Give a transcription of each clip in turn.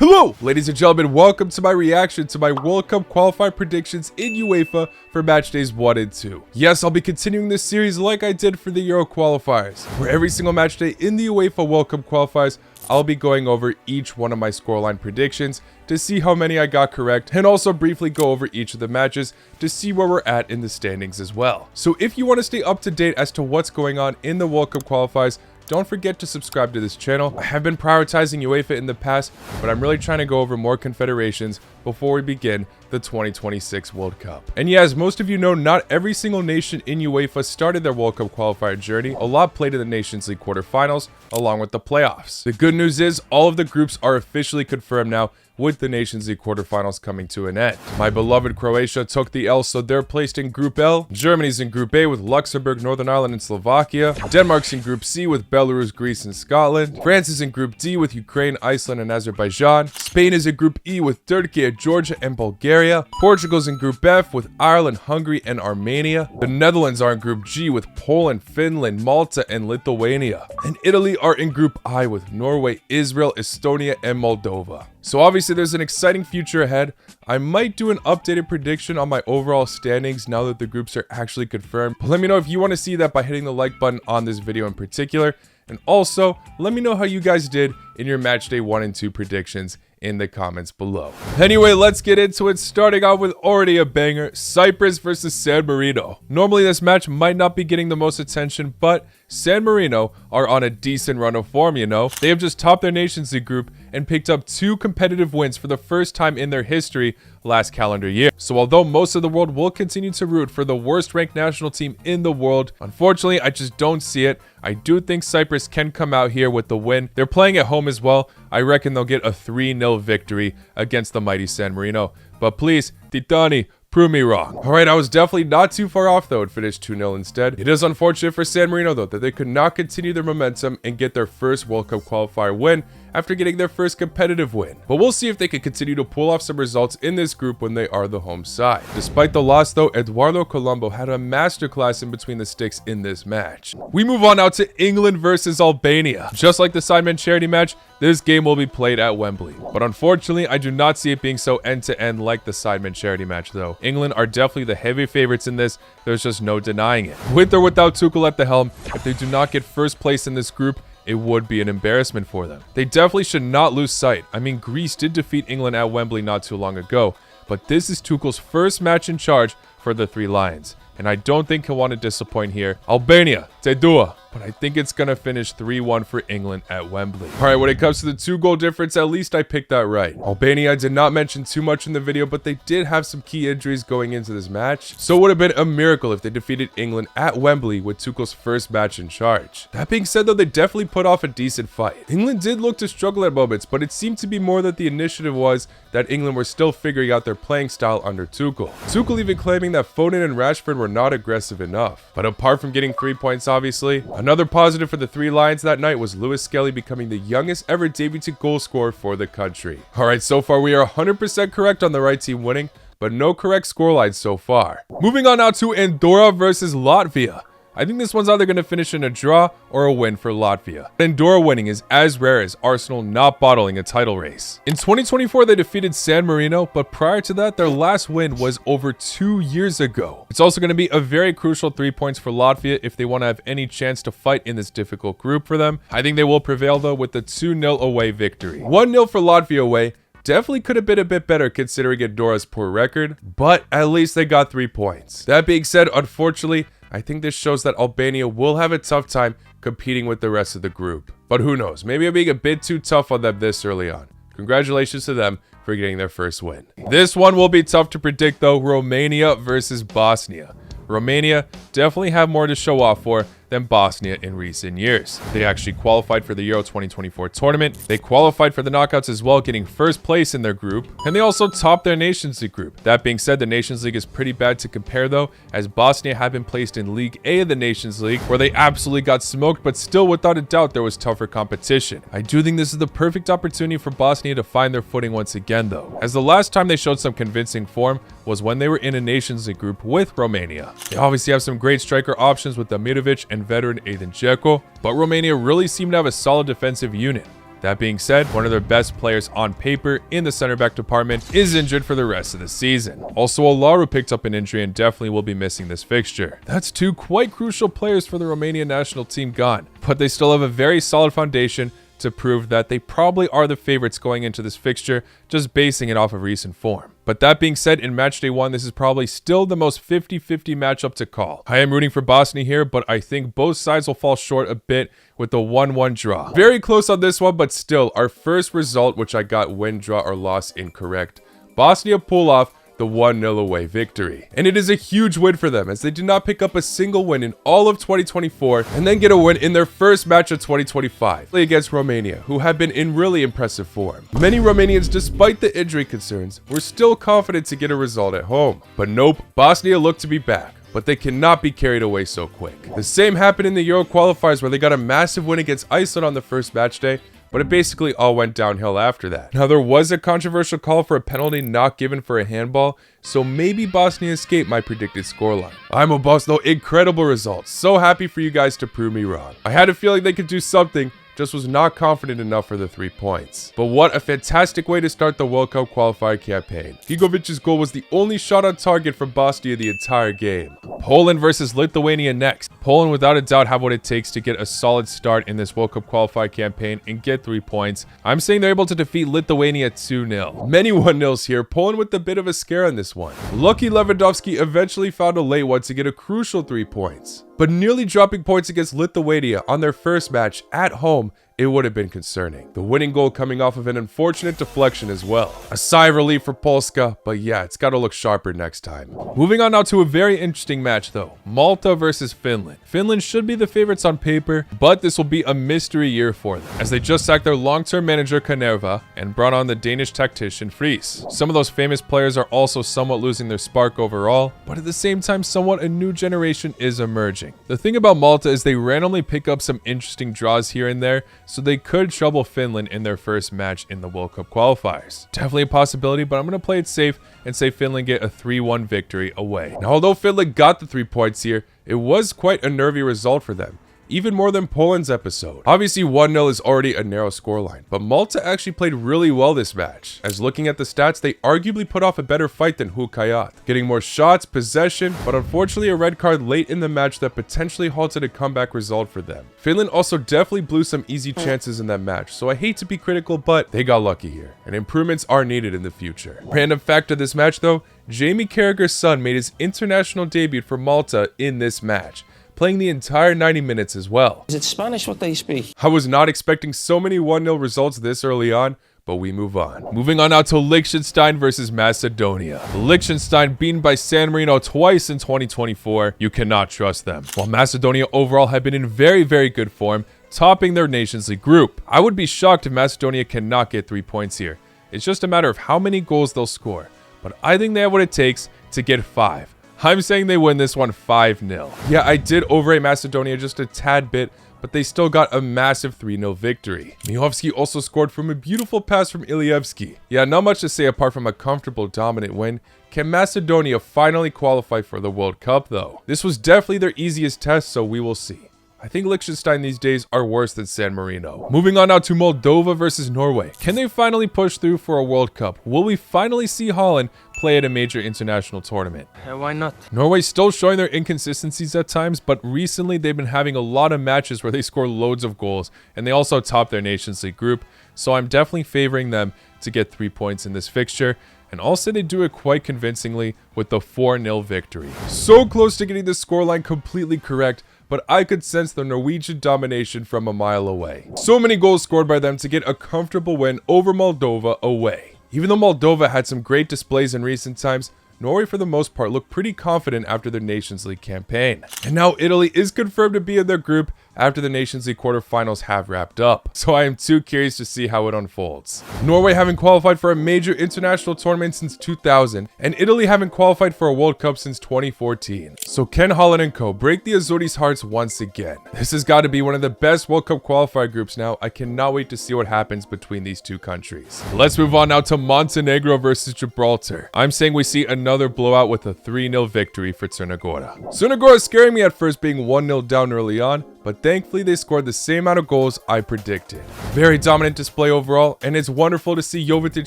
Hello, ladies and gentlemen, welcome to my reaction to my World Cup qualifier predictions in UEFA for match days 1 and 2. Yes, I'll be continuing this series like I did for the Euro qualifiers, where every single match day in the UEFA World Cup qualifiers, I'll be going over each one of my scoreline predictions to see how many I got correct, and also briefly go over each of the matches to see where we're at in the standings as well. So if you want to stay up to date as to what's going on in the World Cup qualifiers, don't forget to subscribe to this channel. I have been prioritizing UEFA in the past, but I'm really trying to go over more confederations before we begin the 2026 World Cup. And yeah, as most of you know, not every single nation in UEFA started their World Cup qualifier journey. A lot played in the Nations League quarterfinals, along with the playoffs. The good news is, all of the groups are officially confirmed now, with the Nations League quarterfinals coming to an end. My beloved Croatia took the L, so they're placed in Group L. Germany's in Group A with Luxembourg, Northern Ireland, and Slovakia. Denmark's in Group C with Belarus, Greece, and Scotland. France is in Group D with Ukraine, Iceland, and Azerbaijan. Spain is in Group E with Turkey, Georgia, and Bulgaria. Portugal's in Group F with Ireland, Hungary, and Armenia. The Netherlands are in Group G with Poland, Finland, Malta, and Lithuania. And Italy are in Group I with Norway, Israel, Estonia, and Moldova. So obviously there's an exciting future ahead. I might do an updated prediction on my overall standings now that the groups are actually confirmed. But let me know if you want to see that by hitting the like button on this video in particular. And also, let me know how you guys did in your match day 1 and 2 predictions in the comments below. Anyway, let's get into it, starting out with already a banger, Cyprus versus San Marino. Normally this match might not be getting the most attention, but San Marino are on a decent run of form, you know. They have just topped their Nations League group and picked up 2 competitive wins for the first time in their history last calendar year. So although most of the world will continue to root for the worst ranked national team in the world, unfortunately I just don't see it. I do think Cyprus can come out here with the win. They're playing at home as well. I reckon they'll get a 3-0 victory against the mighty San Marino. But please, Titani, prove me wrong. Alright, I was definitely not too far off though. It finished 2-0 instead. It is unfortunate for San Marino though that they could not continue their momentum and get their first World Cup qualifier win after getting their first competitive win. But we'll see if they can continue to pull off some results in this group when they are the home side. Despite the loss though, Eduardo Colombo had a masterclass in between the sticks in this match. We move on now to England versus Albania. Just like the Sidemen charity match, this game will be played at Wembley. But unfortunately, I do not see it being so end-to-end like the Sidemen charity match though. England are definitely the heavy favorites in this. There's just no denying it. With or without Tuchel at the helm, if they do not get first place in this group, it would be an embarrassment for them. They definitely should not lose sight. I mean, Greece did defeat England at Wembley not too long ago, but this is Tuchel's first match in charge for the Three Lions, and I don't think he'll want to disappoint here. Albania, te dua. But I think it's going to finish 3-1 for England at Wembley. Alright, when it comes to the 2-goal difference, at least I picked that right. Albania I did not mention too much in the video, but they did have some key injuries going into this match. So it would have been a miracle if they defeated England at Wembley with Tuchel's first match in charge. That being said though, they definitely put off a decent fight. England did look to struggle at moments, but it seemed to be more that the initiative was that England were still figuring out their playing style under Tuchel. Tuchel even claiming that Foden and Rashford were not aggressive enough. But apart from getting 3 points obviously, another positive for the Three Lions that night was Lewis Skelly becoming the youngest ever debutant goal scorer for the country. Alright, so far we are 100% correct on the right team winning, but no correct scorelines so far. Moving on now to Andorra versus Latvia. I think this one's either going to finish in a draw or a win for Latvia. Andorra winning is as rare as Arsenal not bottling a title race. In 2024, they defeated San Marino, but prior to that, their last win was over 2 years ago. It's also going to be a very crucial 3 points for Latvia if they want to have any chance to fight in this difficult group for them. I think they will prevail though with the 2-0 away victory. 1-0 for Latvia away. Definitely could have been a bit better considering Andorra's poor record, but at least they got 3 points. That being said, unfortunately, I think this shows that Albania will have a tough time competing with the rest of the group. But who knows, maybe I'm being a bit too tough on them this early on. Congratulations to them for getting their first win. This one will be tough to predict though, Romania versus Bosnia. Romania definitely have more to show off for than Bosnia in recent years. They actually qualified for the Euro 2024 tournament. They qualified for the knockouts as well, getting first place in their group, and they also topped their Nations League group. That being said, the Nations League is pretty bad to compare though, as Bosnia had been placed in League A of the Nations League, where they absolutely got smoked, but still without a doubt there was tougher competition. I do think this is the perfect opportunity for Bosnia to find their footing once again though, as the last time they showed some convincing form was when they were in a Nations League group with Romania. They obviously have some great striker options with Demirovic and veteran Edin Dzeko, but Romania really seemed to have a solid defensive unit. That being said, one of their best players on paper in the center back department is injured for the rest of the season. Also, Olaru picked up an injury and definitely will be missing this fixture. That's two quite crucial players for the Romanian national team gone, but they still have a very solid foundation to prove that they probably are the favorites going into this fixture, just basing it off of recent form. But that being said, in matchday 1, this is probably still the most 50-50 matchup to call. I am rooting for Bosnia here, but I think both sides will fall short a bit with the 1-1 draw. Very close on this one, but still, our first result, which I got win, draw, or loss incorrect. Bosnia pull off the 1-0 away victory. And it is a huge win for them, as they did not pick up a single win in all of 2024 and then get a win in their first match of 2025 against Romania, who have been in really impressive form. Many Romanians, despite the injury concerns, were still confident to get a result at home. But nope, Bosnia looked to be back, but they cannot be carried away so quick. The same happened in the Euro qualifiers, where they got a massive win against Iceland on the first match day, but it basically all went downhill after that. Now, there was a controversial call for a penalty not given for a handball, so maybe Bosnia escaped my predicted scoreline. I'm a boss though, incredible results. So happy for you guys to prove me wrong. I had a feeling they could do something, just was not confident enough for the 3 points. But what a fantastic way to start the World Cup qualifier campaign. Higovic's goal was the only shot on target for Bosnia the entire game. Poland versus Lithuania next. Poland without a doubt have what it takes to get a solid start in this World Cup qualifier campaign and get 3 points. I'm saying they're able to defeat Lithuania 2-0. Many 1-0s here, Poland with a bit of a scare on this one. Lucky Lewandowski eventually found a late one to get a crucial 3 points. But nearly dropping points against Lithuania on their first match at home, it would have been concerning. The winning goal coming off of an unfortunate deflection as well. A sigh of relief for Polska, but yeah, it's got to look sharper next time. Moving on now to a very interesting match though. Malta versus Finland. Finland should be the favorites on paper, but this will be a mystery year for them, as they just sacked their long-term manager Kanerva and brought on the Danish tactician Friis. Some of those famous players are also somewhat losing their spark overall, but at the same time, somewhat a new generation is emerging. The thing about Malta is they randomly pick up some interesting draws here and there, so they could trouble Finland in their first match in the World Cup qualifiers. Definitely a possibility, but I'm going to play it safe and say Finland get a 3-1 victory away. Now, although Finland got the 3 points here, it was quite a nervy result for them, even more than Poland's episode. Obviously, 1-0 is already a narrow scoreline, but Malta actually played really well this match, as looking at the stats, they arguably put off a better fight than Hukayat, getting more shots, possession, but unfortunately a red card late in the match that potentially halted a comeback result for them. Finland also definitely blew some easy chances in that match, so I hate to be critical, but they got lucky here, and improvements are needed in the future. Random fact of this match though, Jamie Carragher's son made his international debut for Malta in this match, playing the entire 90 minutes as well. Is it Spanish what they speak? I was not expecting so many 1-0 results this early on, but we move on. Moving on now to Liechtenstein versus Macedonia. Liechtenstein beaten by San Marino twice in 2024. You cannot trust them. While Macedonia overall have been in very, very good form, topping their Nations League group. I would be shocked if Macedonia cannot get 3 points here. It's just a matter of how many goals they'll score, but I think they have what it takes to get 5. I'm saying they win this one 5-0. Yeah, I did overrate Macedonia just a tad bit, but they still got a massive 3-0 victory. Mihovsky also scored from a beautiful pass from Ilievsky. Yeah, not much to say apart from a comfortable dominant win. Can Macedonia finally qualify for the World Cup though? This was definitely their easiest test, so we will see. I think Liechtenstein these days are worse than San Marino. Moving on now to Moldova versus Norway. Can they finally push through for a World Cup? Will we finally see Holland play at a major international tournament? Why not? Norway's still showing their inconsistencies at times, but recently they've been having a lot of matches where they score loads of goals, and they also top their Nations League group, so I'm definitely favoring them to get 3 points in this fixture. And also they do it quite convincingly with the 4-0 victory. So close to getting the scoreline completely correct, but I could sense the Norwegian domination from a mile away. So many goals scored by them to get a comfortable win over Moldova away. Even though Moldova had some great displays in recent times, Norway for the most part looked pretty confident after their Nations League campaign. And now Italy is confirmed to be in their group after the Nations League quarterfinals have wrapped up. So I am too curious to see how it unfolds. Norway haven't qualified for a major international tournament since 2000, and Italy haven't qualified for a World Cup since 2014. So can Holland and co break the Azzurri's hearts once again? This has got to be one of the best World Cup qualifier groups now. I cannot wait to see what happens between these two countries. Let's move on now to Montenegro versus Gibraltar. I'm saying we see another blowout with a 3-0 victory for Crna Gora. Crna Gora is scaring me at first being 1-0 down early on, but thankfully they scored the same amount of goals I predicted. Very dominant display overall, and it's wonderful to see Jovetic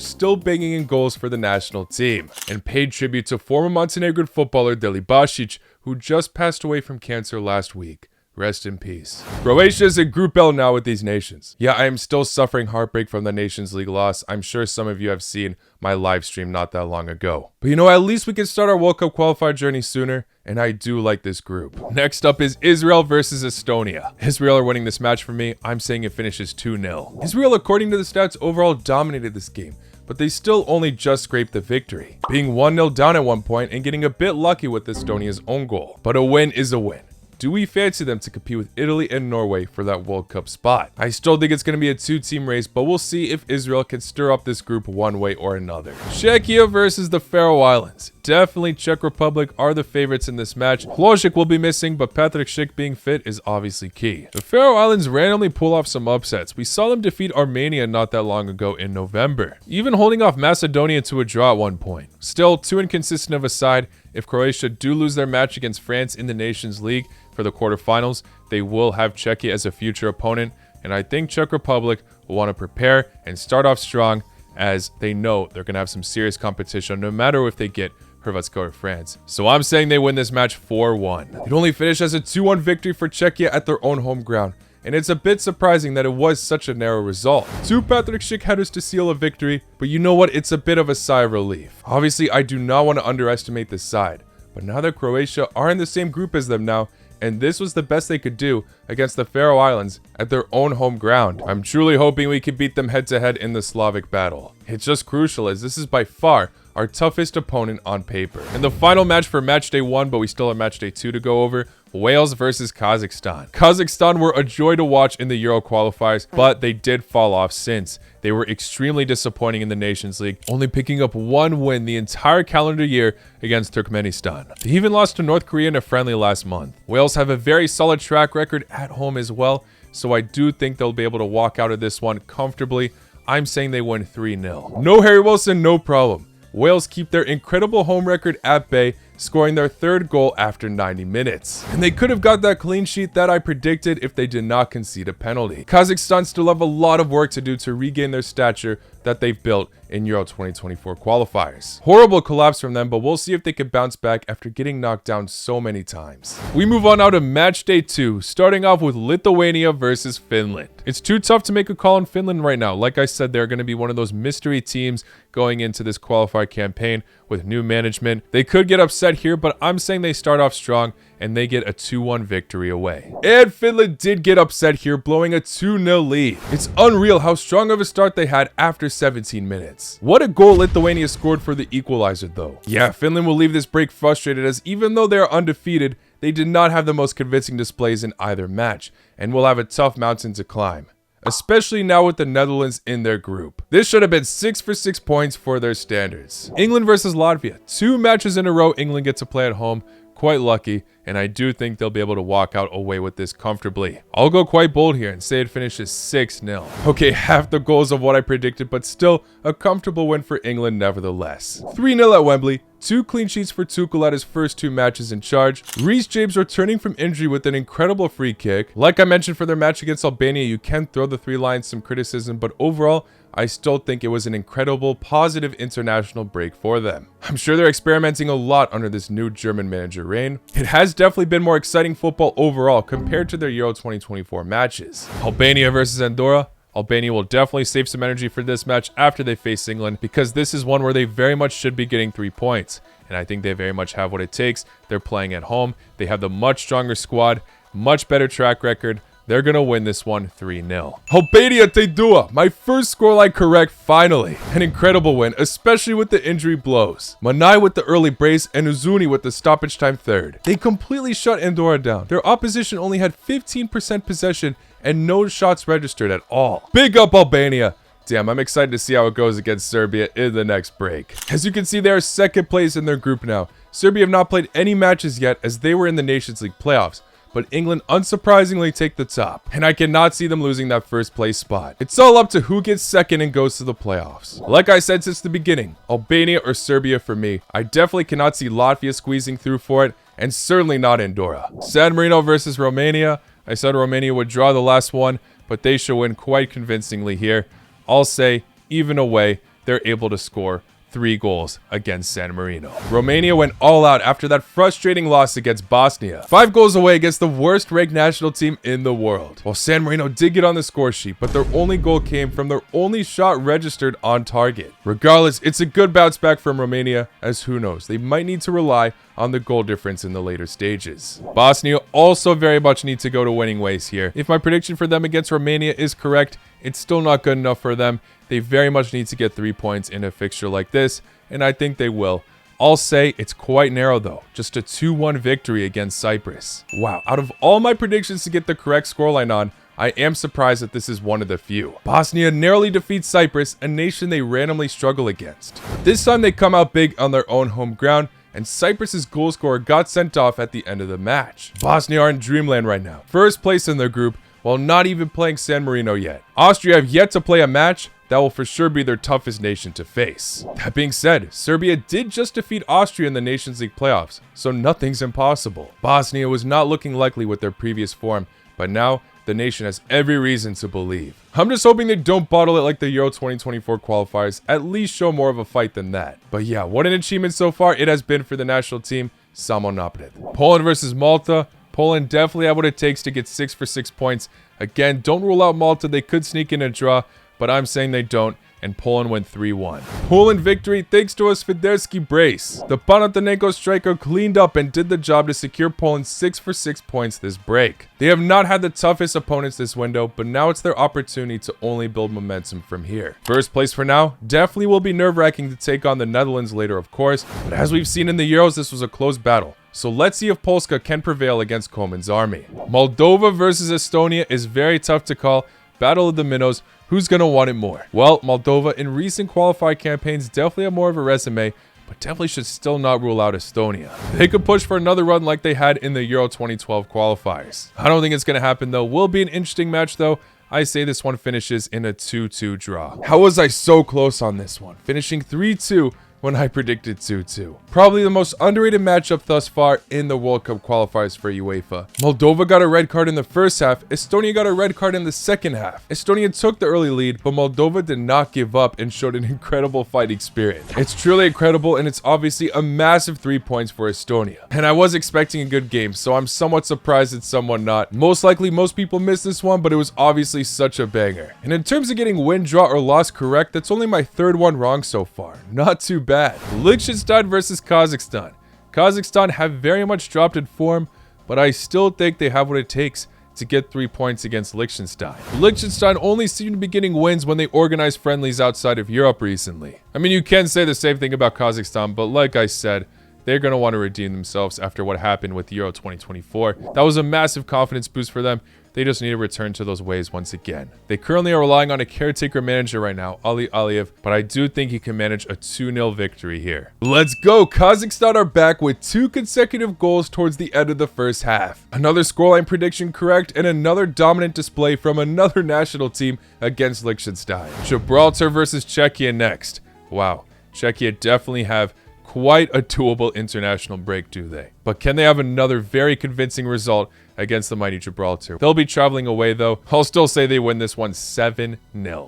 still banging in goals for the national team. And paid tribute to former Montenegrin footballer Delibasic, who just passed away from cancer last week. Rest in peace. Croatia is in Group L now with these nations. Yeah, I am still suffering heartbreak from the Nations League loss. I'm sure some of you have seen my live stream not that long ago. But you know, at least we can start our World Cup qualifier journey sooner, and I do like this group. Next up is Israel versus Estonia. Israel are winning this match for me. I'm saying it finishes 2-0. Israel, according to the stats, overall dominated this game, but they still only just scraped the victory, being 1-0 down at one point and getting a bit lucky with Estonia's own goal. But a win is a win. Do we fancy them to compete with Italy and Norway for that World Cup spot? I still think it's going to be a two-team race, but we'll see if Israel can stir up this group one way or another. Czechia versus the Faroe Islands. Definitely Czech Republic are the favorites in this match. Hložek will be missing, but Patrik Schick being fit is obviously key. The Faroe Islands randomly pull off some upsets. We saw them defeat Armenia not that long ago in November, even holding off Macedonia to a draw at one point. Still, too inconsistent of a side. If Croatia do lose their match against France in the Nations League for the quarterfinals, they will have Czechia as a future opponent, and I think Czech Republic will want to prepare and start off strong, as they know they're going to have some serious competition no matter if they get Hrvatska or France. So I'm saying they win this match 4-1. It only finished as a 2-1 victory for Czechia at their own home ground, and it's a bit surprising that it was such a narrow result. 2 Patrik Schick headers to seal a victory, but you know what? It's a bit of a sigh of relief. Obviously, I do not want to underestimate this side, but now that Croatia are in the same group as them now, and this was the best they could do against the Faroe Islands at their own home ground, I'm truly hoping we can beat them head-to-head in the Slavic battle. It's just crucial, as this is by far our toughest opponent on paper. And the final match for Matchday 1, but we still have Matchday 2 to go over, Wales versus Kazakhstan. Kazakhstan were a joy to watch in the Euro qualifiers, but they did fall off since. They were extremely disappointing in the Nations League, only picking up 1 win the entire calendar year against Turkmenistan. They even lost to North Korea in a friendly last month. Wales have a very solid track record at home as well, so I do think they'll be able to walk out of this one comfortably. I'm saying they win 3-0. No Harry Wilson, no problem. Wales keep their incredible home record at bay, scoring their 3rd goal after 90 minutes. And they could have got that clean sheet that I predicted if they did not concede a penalty. Kazakhstan still have a lot of work to do to regain their stature that they've built in Euro 2024 qualifiers. Horrible collapse from them, but we'll see if they can bounce back after getting knocked down so many times. We move on now to Matchday 2, starting off with Lithuania versus Finland. It's too tough to make a call on Finland right now. Like I said, they're going to be one of those mystery teams going into this qualifier campaign with new management. They could get upset here, but I'm saying they start off strong and they get a 2-1 victory away. And Finland did get upset here, blowing a 2-0 lead. It's unreal how strong of a start they had after 17 minutes. What a goal Lithuania scored for the equalizer though. Yeah, Finland will leave this break frustrated, as even though they are undefeated, they did not have the most convincing displays in either match, and will have a tough mountain to climb, especially now with the Netherlands in their group. This should have been 6 for 6 points for their standards. England versus Latvia. 2 matches in a row England get to play at home. Quite lucky, and I do think they'll be able to walk out away with this comfortably. I'll go quite bold here and say it finishes 6-0. Okay, half the goals of what I predicted, but still a comfortable win for England nevertheless. 3-0 at Wembley. 2 clean sheets for Tuchel at his first 2 matches in charge. Reece James returning from injury with an incredible free kick. Like I mentioned for their match against Albania, you can throw the 3 Lions some criticism, but overall, I still think it was an incredible, positive international break for them. I'm sure they're experimenting a lot under this new German manager reign. It has definitely been more exciting football overall compared to their Euro 2024 matches. Albania versus Andorra. Albania will definitely save some energy for this match after they face England, because this is one where they very much should be getting 3 points. And I think they very much have what it takes. They're playing at home. They have the much stronger squad, much better track record. They're going to win this one 3-0. Albania Teidua, my first scoreline correct finally. An incredible win, especially with the injury blows. Manai with the early brace and Uzuni with the stoppage time 3rd. They completely shut Andorra down. Their opposition only had 15% possession and no shots registered at all. Big up Albania. Damn, I'm excited to see how it goes against Serbia in the next break. As you can see, they are 2nd place in their group now. Serbia have not played any matches yet, as they were in the Nations League playoffs, but England unsurprisingly take the top, and I cannot see them losing that 1st place spot. It's all up to who gets 2nd and goes to the playoffs. Like I said since the beginning, Albania or Serbia for me. I definitely cannot see Latvia squeezing through for it, and certainly not Andorra. San Marino versus Romania. I said Romania would draw the last one, but they should win quite convincingly here. I'll say, even away, they're able to score 3 goals against San Marino. Romania went all out after that frustrating loss against Bosnia. 5 goals away against the worst ranked national team in the world. Well, San Marino did get on the score sheet, but their only goal came from their only shot registered on target. Regardless, it's a good bounce back from Romania, as who knows, they might need to rely on the goal difference in the later stages. Bosnia also very much need to go to winning ways here. If my prediction for them against Romania is correct, it's still not good enough for them. They very much need to get 3 points in a fixture like this, and I think they will. I'll say it's quite narrow though, just a 2-1 victory against Cyprus. Wow, out of all my predictions to get the correct scoreline on, I am surprised that this is one of the few. Bosnia narrowly defeats Cyprus, a nation they randomly struggle against. But this time they come out big on their own home ground, and Cyprus's goal scorer got sent off at the end of the match. Bosnia are in dreamland right now, first place in their group, while not even playing San Marino yet. Austria have yet to play a match. That will for sure be their toughest nation to face. That being said, Serbia did just defeat Austria in the Nations League playoffs, so nothing's impossible. Bosnia was not looking likely with their previous form, but now the nation has every reason to believe. I'm just hoping they don't bottle it like the Euro 2024 qualifiers, at least show more of a fight than that. But yeah, what an achievement so far it has been for the national team. Samo napred. Poland versus Malta. Poland definitely have what it takes to get 6 for 6 points. Again, don't rule out Malta, they could sneak in a draw, but I'm saying they don't, and Poland went 3-1. Poland victory thanks to a Swiderski brace. The Panathinaikos striker cleaned up and did the job to secure Poland 6 for 6 points this break. They have not had the toughest opponents this window, but now it's their opportunity to only build momentum from here. First place for now definitely will be nerve-wracking to take on the Netherlands later, of course, but as we've seen in the Euros, this was a close battle. So let's see if Polska can prevail against Koeman's army. Moldova versus Estonia is very tough to call. Battle of the minnows. Who's going to want it more? Well, Moldova in recent qualified campaigns definitely have more of a resume, but definitely should still not rule out Estonia. They could push for another run like they had in the Euro 2012 qualifiers. I don't think it's going to happen though. Will be an interesting match though. I say this one finishes in a 2-2 draw. How was I so close on this one? Finishing 3-2 when I predicted 2-2. Probably the most underrated matchup thus far in the World Cup qualifiers for UEFA. Moldova got a red card in the first half. Estonia got a red card in the second half. Estonia took the early lead, but Moldova did not give up and showed an incredible fighting spirit. It's truly incredible, and it's obviously a massive 3 points for Estonia. And I was expecting a good game, so I'm somewhat surprised it's somewhat not. Most likely, most people missed this one, but it was obviously such a banger. And in terms of getting win, draw, or loss correct, that's only my 3rd one wrong so far. Not too bad. Liechtenstein versus Kazakhstan. Kazakhstan have very much dropped in form, but I still think they have what it takes to get 3 points against Liechtenstein. Liechtenstein only seem to be getting wins when they organize friendlies outside of Europe recently. I mean, you can say the same thing about Kazakhstan, but like I said, they're going to want to redeem themselves after what happened with Euro 2024. That was a massive confidence boost for them. They just need to return to those ways once again. They currently are relying on a caretaker manager right now, Ali Aliyev, but I do think he can manage a 2-0 victory here. Let's go! Kazakhstan are back with 2 consecutive goals towards the end of the first half. Another scoreline prediction correct, and another dominant display from another national team against Liechtenstein. Gibraltar versus Czechia next. Wow, Czechia definitely have quite a doable international break, do they? But can they have another very convincing result against the mighty Gibraltar? They'll be traveling away though. I'll still say they win this one 7-0.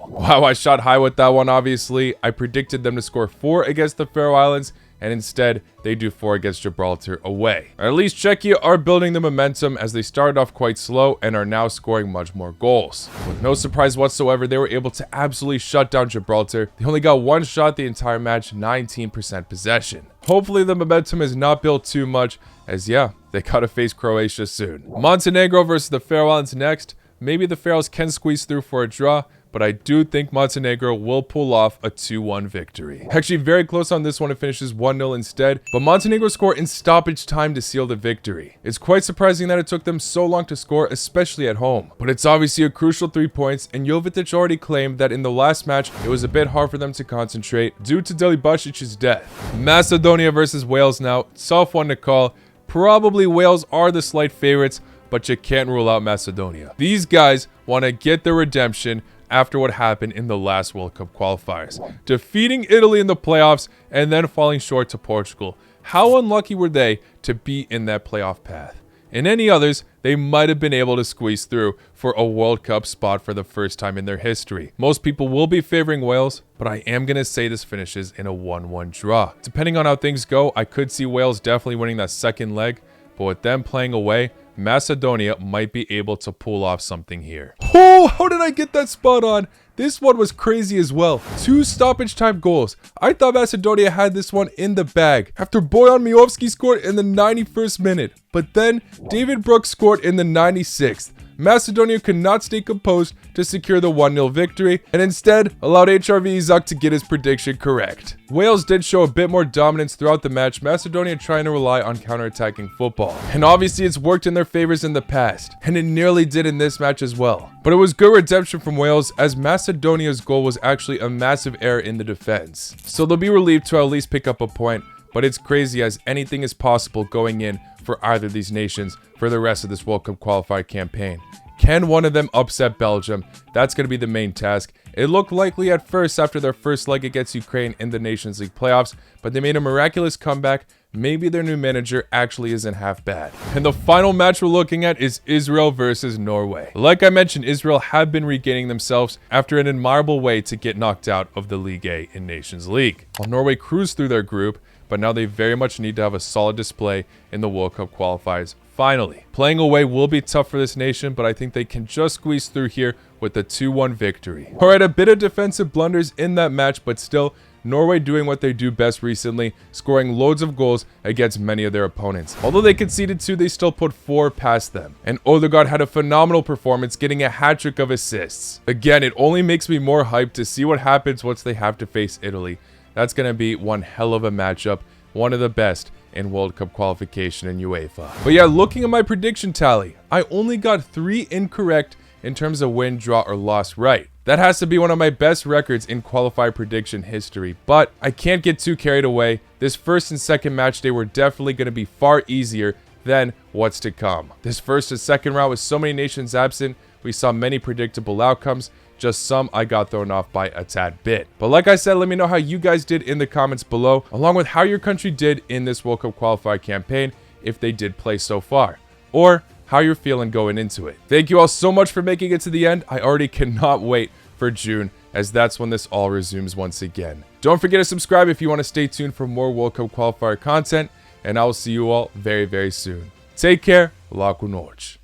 Wow, I shot high with that one, obviously. I predicted them to score 4 against the Faroe Islands, and instead they do 4 against Gibraltar away. At least Czechia are building the momentum as they started off quite slow and are now scoring much more goals. With no surprise whatsoever, they were able to absolutely shut down Gibraltar. They only got 1 shot the entire match, 19% possession. Hopefully the momentum is not built too much, as yeah, they gotta face Croatia soon. Montenegro versus the Faroe Islands next. Maybe the Faroes can squeeze through for a draw, but I do think Montenegro will pull off a 2-1 victory. Actually, very close on this one. It finishes 1-0 instead, but Montenegro score in stoppage time to seal the victory. It's quite surprising that it took them so long to score, especially at home. But it's obviously a crucial 3 points, and Jovetic already claimed that in the last match, it was a bit hard for them to concentrate due to Delibasic's death. Macedonia versus Wales now. Tough one to call. Probably Wales are the slight favorites, but you can't rule out Macedonia. These guys want to get their redemption after what happened in the last World Cup qualifiers, defeating Italy in the playoffs and then falling short to Portugal. How unlucky were they to be in that playoff path? In any others, they might have been able to squeeze through for a World Cup spot for the first time in their history. Most people will be favoring Wales, but I am going to say this finishes in a 1-1 draw. Depending on how things go, I could see Wales definitely winning that second leg, but with them playing away, Macedonia might be able to pull off something here. Oh, how did I get that spot on? This one was crazy as well. 2 stoppage time goals. I thought Macedonia had this one in the bag after Bojan Miovski scored in the 91st minute. But then David Brooks scored in the 96th. Macedonia could not stay composed to secure the 1-0 victory and instead allowed HRV Izak to get his prediction correct. Wales did show a bit more dominance throughout the match, Macedonia trying to rely on counter-attacking football. And obviously it's worked in their favors in the past, and it nearly did in this match as well. But it was good redemption from Wales as Macedonia's goal was actually a massive error in the defense. So they'll be relieved to at least pick up a point, but it's crazy as anything is possible going in for either of these nations for the rest of this World Cup qualifier campaign. Can one of them upset Belgium? That's going to be the main task. It looked likely at first after their first leg against Ukraine in the Nations League playoffs, but they made a miraculous comeback. Maybe their new manager actually isn't half bad. And the final match we're looking at is Israel versus Norway. Like I mentioned, Israel have been regaining themselves after an admirable way to get knocked out of the League A in Nations League. While Norway cruised through their group, but now they very much need to have a solid display in the World Cup qualifiers. Finally, playing away will be tough for this nation, but I think they can just squeeze through here with a 2-1 victory. Alright, a bit of defensive blunders in that match, but still, Norway doing what they do best recently, scoring loads of goals against many of their opponents. Although they conceded 2, they still put 4 past them. And Odegaard had a phenomenal performance, getting a hat-trick of assists. Again, it only makes me more hyped to see what happens once they have to face Italy. That's going to be one hell of a matchup, one of the best in World Cup qualification in UEFA. But yeah, looking at my prediction tally, I only got 3 incorrect in terms of win, draw, or loss right. That has to be one of my best records in qualifier prediction history, but I can't get too carried away. This first and second match day were definitely going to be far easier than what's to come. This first and second round with so many nations absent, we saw many predictable outcomes. Just some I got thrown off by a tad bit. But like I said, let me know how you guys did in the comments below, along with how your country did in this World Cup qualifier campaign, if they did play so far, or how you're feeling going into it. Thank you all so much for making it to the end. I already cannot wait for June, as that's when this all resumes once again. Don't forget to subscribe if you want to stay tuned for more World Cup qualifier content, and I will see you all very, very soon. Take care. La cu noci.